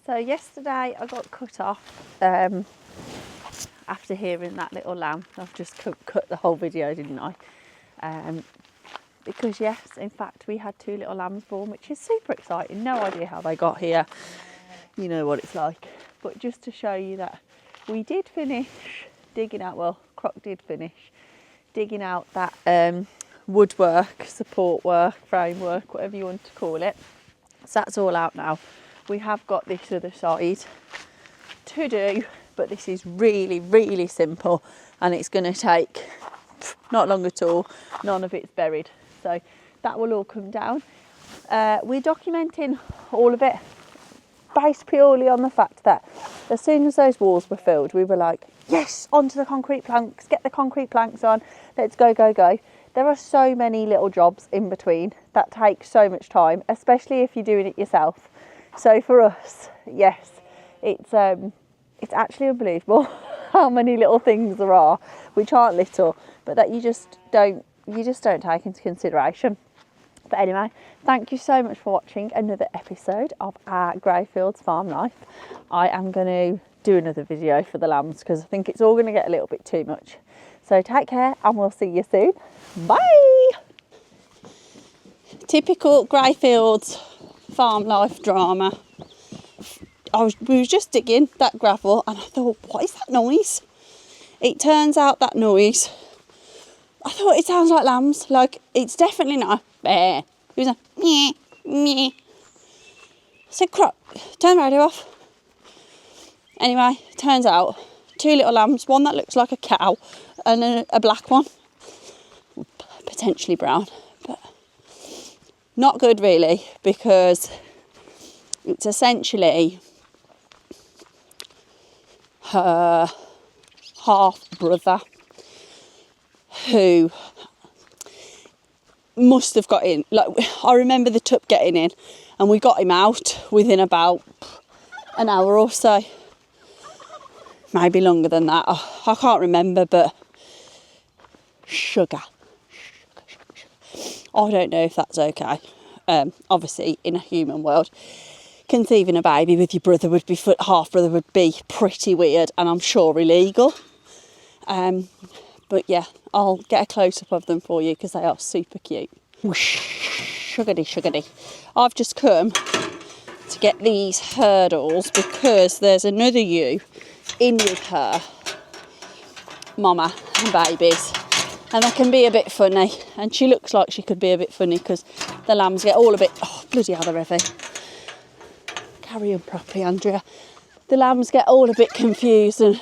So yesterday I got cut off after hearing that little lamb. I've just cut the whole video, didn't I? Because yes, in fact, we had 2 little lambs born, which is super exciting. No idea how they got here. You know what it's like. But just to show you that we did finish digging out, well, Croc did finish digging out that woodwork, support work, framework, whatever you want to call it. So that's all out now. We have got this other side to do, but this is really, really simple, and it's going to take not long at all. None of it's buried, so that will all come down. We're documenting all of it based purely on the fact that as soon as those walls were filled, we were like, yes, onto the concrete planks, get the concrete planks on, let's go, go, go. There are so many little jobs in between that take so much time, especially if you're doing it yourself. So for us, yes, it's actually unbelievable how many little things there are, which aren't little, but that you just don't take into consideration. But anyway, thank you so much for watching another episode of our Greyfields farm life. I am going to do another video for the lambs because I think it's all going to get a little bit too much. So take care and we'll see you soon. Bye! Typical Greyfields farm life drama. We was just digging that gravel and I thought, what is that noise? It turns out that noise, I thought it sounds like lambs. Like, it's definitely not a bear. It was a meh, meh. I said, Croc, turn the radio off. Anyway, turns out 2 little lambs, one that looks like a cow and a black one, potentially brown, but not good really, because it's essentially her half brother who must have got in. Like, I remember the tup getting in and we got him out within about an hour or so, maybe longer than that. I can't remember, but sugar. I don't know if that's okay. Obviously, in a human world, conceiving a baby with your brother would be half brother would be pretty weird, and I'm sure illegal. But yeah, I'll get a close up of them for you because they are super cute. Sugardy, sugardy. I've just come to get these hurdles because there's another ewe in with her mama and babies, and they can be a bit funny, and she looks like she could be a bit funny because the lambs get all a bit, oh bloody hell, they're heavy. Carry on properly, Andrea. The lambs get all a bit confused and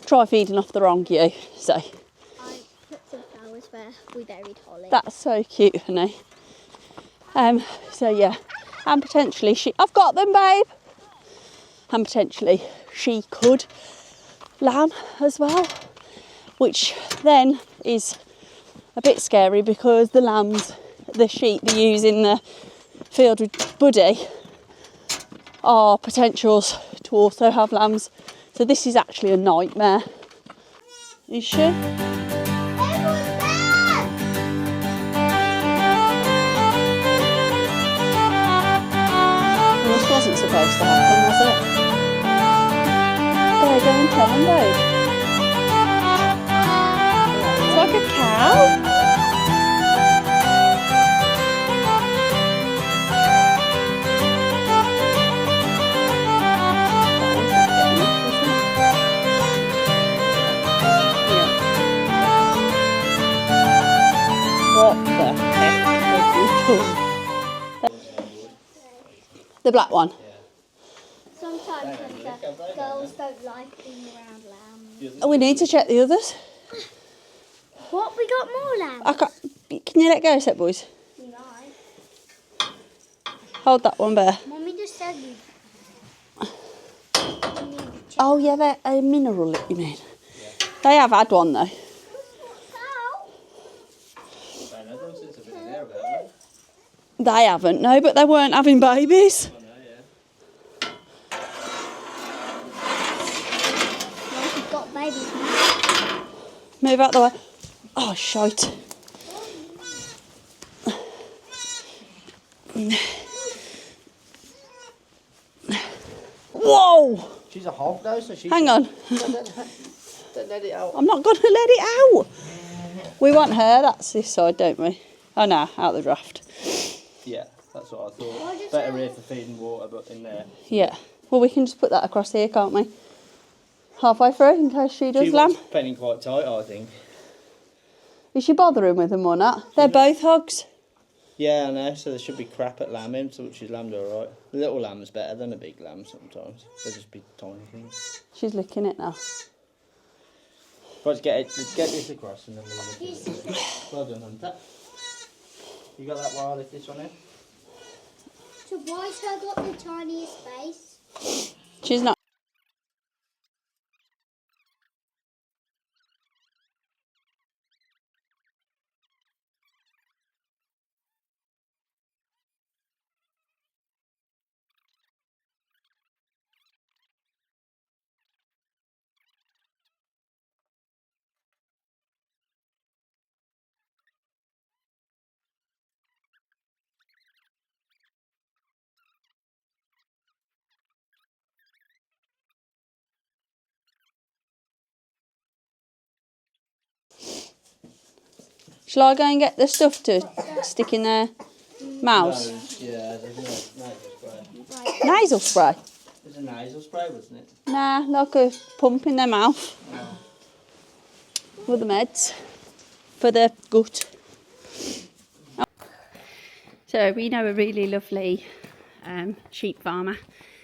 try feeding off the wrong ewe. So I put some flowers where we buried Holly. That's so cute, honey. So yeah, and potentially I've got them, babe. And potentially she could lamb as well, which then is a bit scary because the lambs, the sheep they use in the field with Buddy are potentials to also have lambs. So this is actually a nightmare. Is she? This wasn't supposed to happen, was it? There, go and tell them, babe. It's like a cow. What the heck have you done? The black one? Sometimes the girls don't like being around lambs. Oh, we need to check the others. What? We got more lambs? Can you let go a sec, boys? Right. Hold that one, Bear. Mummy just said we need to check. Oh, yeah, they're a mineral, you mean? Yeah. They have had one, though. They haven't, no, but they weren't having babies. We've got babies. Move out the way. Oh, shite. Whoa! She's a hog though, so she. Hang on. Don't let it out. I'm not going to let it out. We want her. That's this side, don't we? Oh, no. Out the draft. Yeah, that's what I thought. Better here for feeding water, but in there. Yeah. Well, we can just put that across here, can't we? Halfway through, in case she does lamb. She's penning quite tight, I think. Is she bothering with them or not? They're both hogs. Yeah, I know, so there should be crap at lambing, so she's lambed alright. The little lamb's better than a big lamb sometimes. They're just big tiny things. She's licking it now. Let's get this across and then we'll look at it. Well done, Hunter. You got that while I lift this one in? So why's her got the tiniest face? She's not. Shall I go and get the stuff to stick in their mouths? Yeah, there's no nasal spray. Nasal spray? There's a nasal spray, wasn't it? Nah, like a pump in their mouth. With the meds. For the gut. So we know a really lovely sheep farmer.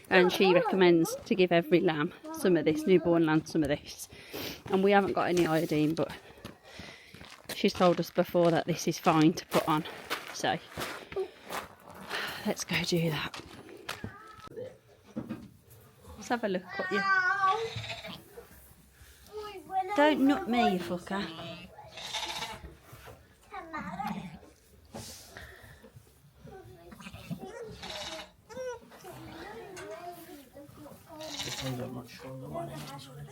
And she recommends to give every lamb some of this, newborn lamb some of this. And we haven't got any iodine, but she's told us before that this is fine to put on. So let's go do that. Let's have a look at you. Don't nut me, you fucker. This one's got much stronger one in this one.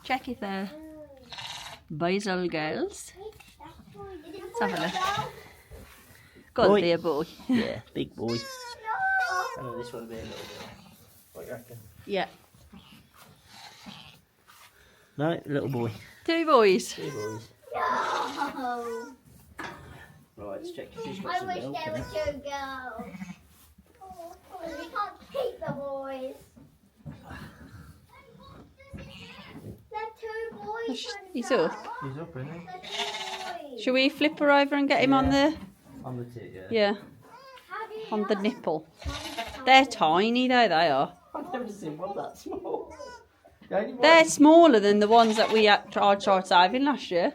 Check if they're boys or girls. Let's have a look. Got to be a boy. Yeah, big boy. I know this one will be a little bit. What do you reckon? Yeah. No, little boy. Two boys. Two boys. No. Right, let's check if she's got I some wish milk there in were it. 2 girls. We can't keep the boys. They're 2 boys. He's up. He's up, isn't he? They're 2 boys. Shall we flip her over and get him on the... On the tit, yeah. Yeah, How do you on the know? nipple. They're tiny though, they are. I've never seen one that small. The only one- They're smaller than the ones that we tried saving last year.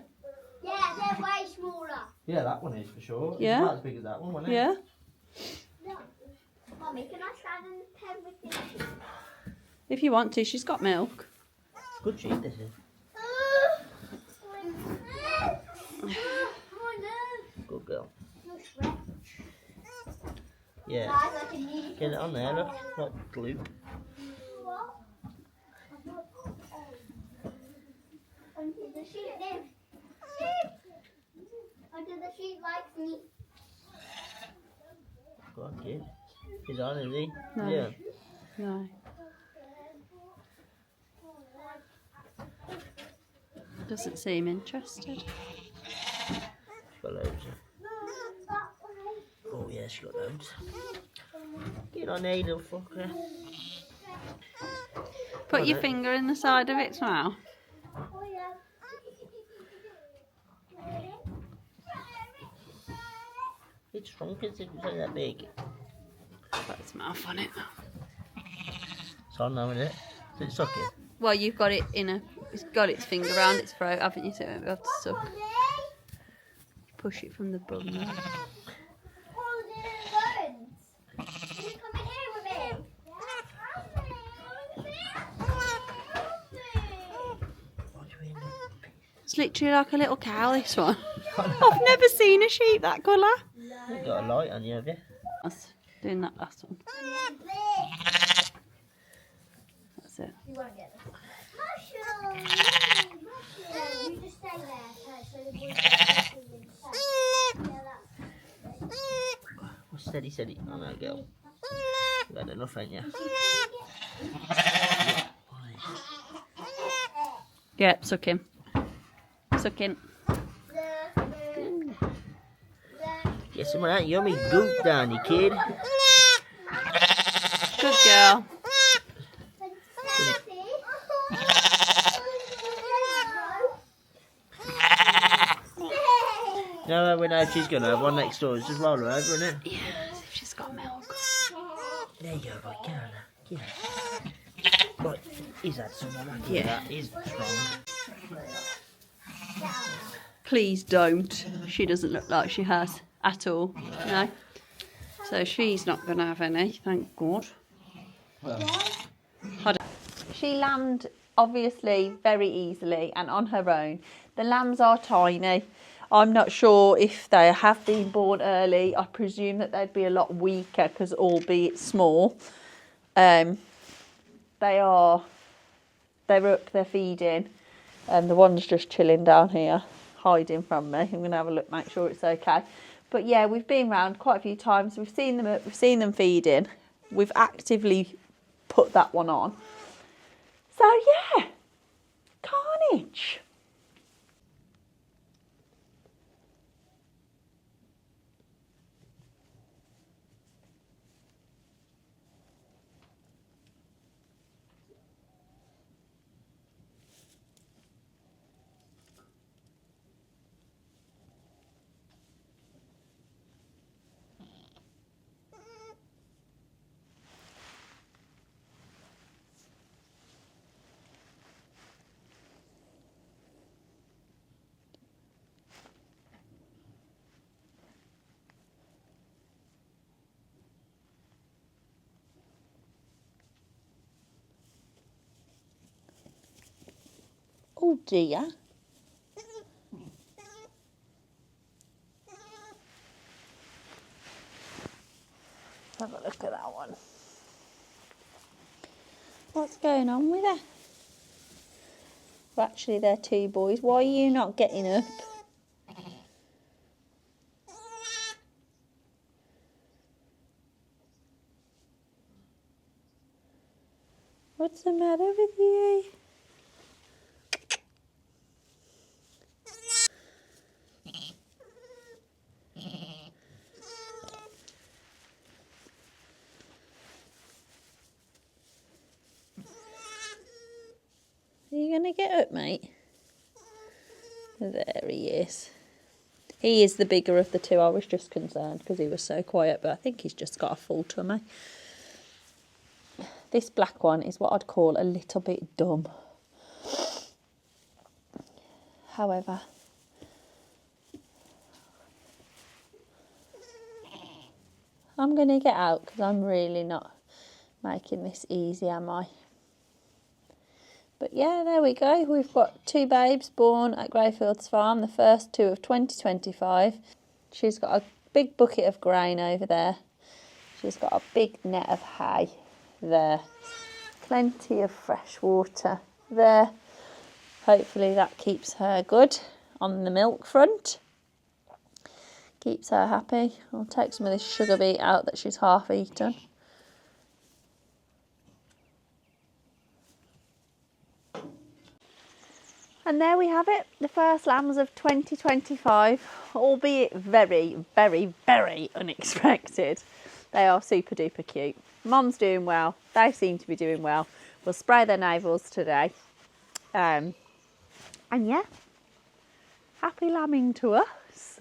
Yeah, they're way smaller. Yeah, that one is for sure. Yeah. It's about as big as that one, wasn't it? Yeah. Look. Mummy, can I stand in the pen with you? If you want to, she's got milk. Good sheep, this is. Good girl. Yeah. Get it on there, look. Not glue. Under the sheet there. Under the sheet like me. Go on, kid. He's on, is he? No. Yeah. No. Doesn't seem interested. She's got loads. Oh, yeah, she's got loads. Get on there, you little fucker. Put your finger in the side of its mouth. It's shrunk, it's only that big. Put its mouth on it now. It's on now, isn't it? Is it sucking? Well, you've got it in a... It's got its finger around its throat, haven't you? So it won't be able to suck. Push it from the bum there. It's literally like a little cow, this one. I've never seen a sheep that colour. You've got a light on you, have you? I was doing that last one. That's it. You won't get this. Mushroom! You just stay there. So the boys can see you. Steady, steady. Oh no, girl. You've had enough, ain't you? Yeah, suck him. Suck him. Get some of that yummy goop down, you kid. Good girl. No, we know she's going to have one next door. Just roll her over, isn't it? Yeah, as if she's got milk. There you go, boy. Get on her. Get on her. Right, he's had some of that. Yeah. That is strong. Please don't. She doesn't look like she has at all. No. So she's not going to have any, thank God. She lambed obviously very easily and on her own. The lambs are tiny. I'm not sure if they have been born early. I presume that they'd be a lot weaker because albeit small. They're up, they're feeding. And the one's just chilling down here, hiding from me. I'm going to have a look, make sure it's okay. But yeah, we've been round quite a few times. We've seen them up, we've seen them feeding. We've actively put that one on. So yeah, carnage. Oh dear. Have a look at that one. What's going on with her? Well, actually, they're two boys. Why are you not getting up? What's the matter with you? Are you going to get up, mate? There he is. He is the bigger of the two. I was just concerned because he was so quiet, but I think he's just got a full tummy. This black one is what I'd call a little bit dumb. However, I'm going to get out because I'm really not making this easy, am I? But yeah, there we go. We've got two babes born at Greyfields Farm, the first two of 2025. She's got a big bucket of grain over there. She's got a big net of hay there. Plenty of fresh water there. Hopefully that keeps her good on the milk front. Keeps her happy. I'll take some of this sugar beet out that she's half eaten. And there we have it, the first lambs of 2025, albeit very, very, very unexpected. They are super duper cute. Mom's doing well, they seem to be doing well. We'll spray their navels today. And yeah, happy lambing to us.